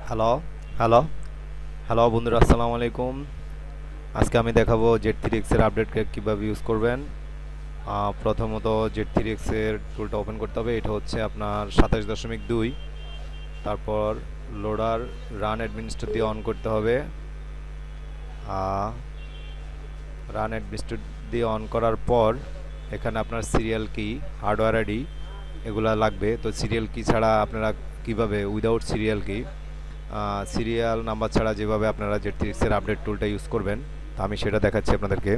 Hello hello hello বন্ধুরা, আসসালামু আলাইকুম। আজকে আমি দেখাবো Z3X এর আপডেটকে কীভাবে ইউজ করবেন। প্রথমত Z3X এর টুলটা ওপেন করতে হবে। এটা হচ্ছে আপনার 27.2। তারপর লোডার রান অ্যাডমিনিস্ট্রেটর দিয়ে অন করতে হবে। রান অ্যাডমিনিস্ট্রেটর দিয়ে অন করার পর এখানে আপনার সিরিয়াল কি, হার্ডওয়্যার আইডি এগুলা লাগবে। তো সিরিয়াল কি ছাড়া আপনারা কিভাবে উইদাউট সিরিয়াল কি, সিরিয়াল নাম্বার ছাড়া যেভাবে আপনারা Z3X এর আপডেট টুলটা ইউজ করবেন, তো আমি সেটা দেখাচ্ছি আপনাদেরকে।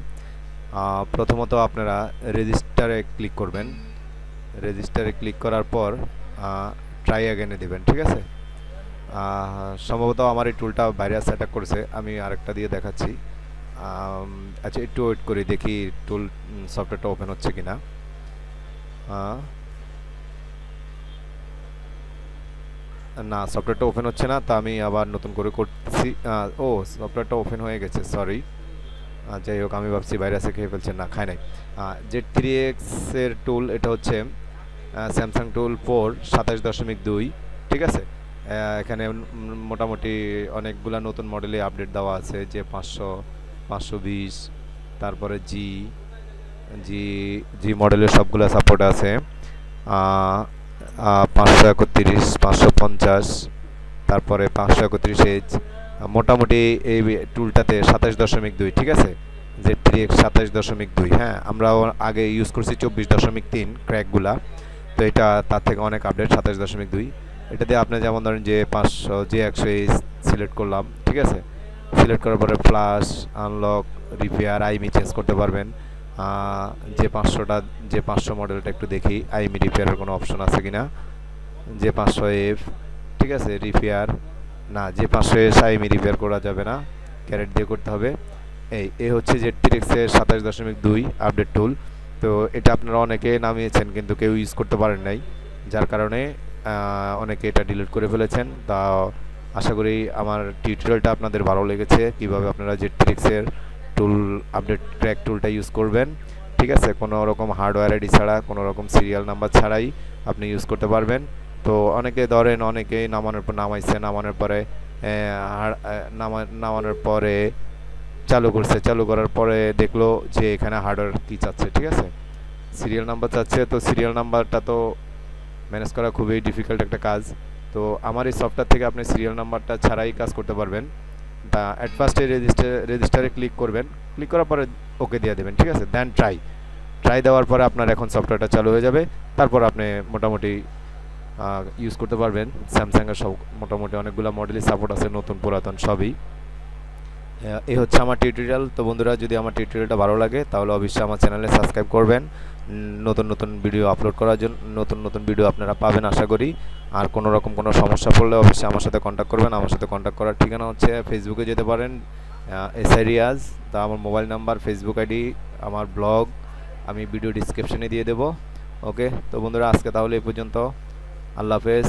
প্রথমত আপনারা রেজিস্টারে ক্লিক করবেন। রেজিস্টারে ক্লিক করার পর ট্রাই অ্যাগেনে দেবেন, ঠিক আছে। সম্ভবত আমার এই টুলটা ভাইরাস অ্যাটাক করেছে, আমি আরেকটা দিয়ে দেখাচ্ছি। আচ্ছা, একটু ওয়েট করি, দেখি টুল সফটওয়্যারটা ওপেন হচ্ছে কিনা। না, সফটওয়্যারটা ওপেন হচ্ছে না, তো আমি আবার নতুন করে করছি। ও, সফটওয়্যারটা ওপেন হয়ে গেছে, সরি। যাই হোক, আমি ভাবছি ভাইরাসে খেয়ে ফেলছেন, না খায় নাই। Z3X এর টুল এটা হচ্ছে স্যামসাং টুল 4 27.2, ঠিক আছে। এখানে মোটামুটি অনেকগুলা নতুন মডেলে আপডেট দেওয়া আছে, যে 500, 520, তারপরে জি জি জি মডেলের সবগুলা সাপোর্ট আছে। 531, 550, তারপরে 531H। মোটামুটি এই টুলটাতে 27.2, ঠিক আছে। Z3X 27.2। হ্যাঁ, আমরাও আগে ইউজ করছি 24.3 ক্র্যাকগুলা, তো এটা তার থেকে অনেক আপডেট 27.2। এটা দিয়ে আপনি যেমন ধরেন যে 500, যে 100H সিলেক্ট করলাম, ঠিক আছে। সিলেক্ট করার পরে ফ্লাশ, আনলক, রিপেয়ার, আইমি চেঞ্জ করতে পারবেন। যে 500 মডেলটা একটু দেখি, আইমি রিপেয়ারের কোনো অপশন আছে কিনা। যে 500F, ঠিক আছে, রিপেয়ার না, যে 500S আইমি রিপেয়ার করা যাবে না, ক্যারেট দিয়ে করতে হবে। এই হচ্ছে Z3X এর 27.2 আপডেট টুল। তো এটা আপনারা অনেকে নামিয়েছেন কিন্তু কেউ ইউজ করতে পারেন নাই, যার কারণে অনেকে এটা ডিলিট করে ফেলেছেন। তা আশা করি আমার টিউটোরিয়ালটা আপনাদের ভালো লেগেছে, কিভাবে আপনারা Z3X এর টুল আপডেট ক্র্যাক টুলটা ইউজ করবেন, ঠিক আছে। কোনো রকম হার্ডওয়্যার আইডি ছাড়া, কোনো রকম সিরিয়াল নাম্বার ছাড়াই আপনি ইউজ করতে পারবেন। তো অনেকে ধরেন, অনেকেই নামানোর পর নামাইছে, নামানোর পরে নামানোর পরে চালু করছে, চালু করার পরে দেখলো যে এখানে হার্ডওয়্যার কি চাচ্ছে, ঠিক আছে, সিরিয়াল নাম্বার চাচ্ছে। তো সিরিয়াল নাম্বারটা তো ম্যানেজ করা খুবই ডিফিকাল্ট একটা কাজ। তো আমার এই সফটওয়্যার থেকে আপনি সিরিয়াল নাম্বারটা ছাড়াই কাজ করতে পারবেন। তা অ্যাট ফার্স্টে রেজিস্টারে ক্লিক করবেন, ক্লিক করার পরে ওকে দিয়ে দেবেন, ঠিক আছে। দেন ট্রাই দেওয়ার পরে আপনার এখন সফটওয়্যারটা চালু হয়ে যাবে। তারপর আপনি মোটামুটি ইউজ করতে পারবেন। স্যামসাংয়ের সব মোটামুটি অনেকগুলো মডেলই সাপোর্ট আছে, নতুন পুরাতন সবই। এই হচ্ছে আমার টিউটোরিয়াল। তো বন্ধুরা, যদি আমার টিউটোরিয়ালটা ভালো লাগে তাহলে অবশ্যই আমার চ্যানেলে সাবস্ক্রাইব করবেন। নতুন নতুন ভিডিও আপলোড করার জন্য, নতুন নতুন ভিডিও আপনারা পাবেন আশা করি। আর কোনো রকম কোনো সমস্যা পড়লে অবশ্যই আমার সাথে কন্ট্যাক্ট করবেন। আমার সাথে কন্ট্যাক্ট করার ঠিকানা হচ্ছে ফেসবুকে যেতে পারেন, SI রিয়াজ, তা আমার মোবাইল নাম্বার, ফেসবুক আইডি, আমার ব্লগ আমি ভিডিও ডিসক্রিপশনে দিয়ে দেবো। ওকে, তো বন্ধুরা, আজকে তাহলে এই পর্যন্ত। আল্লাহ হাফেজ।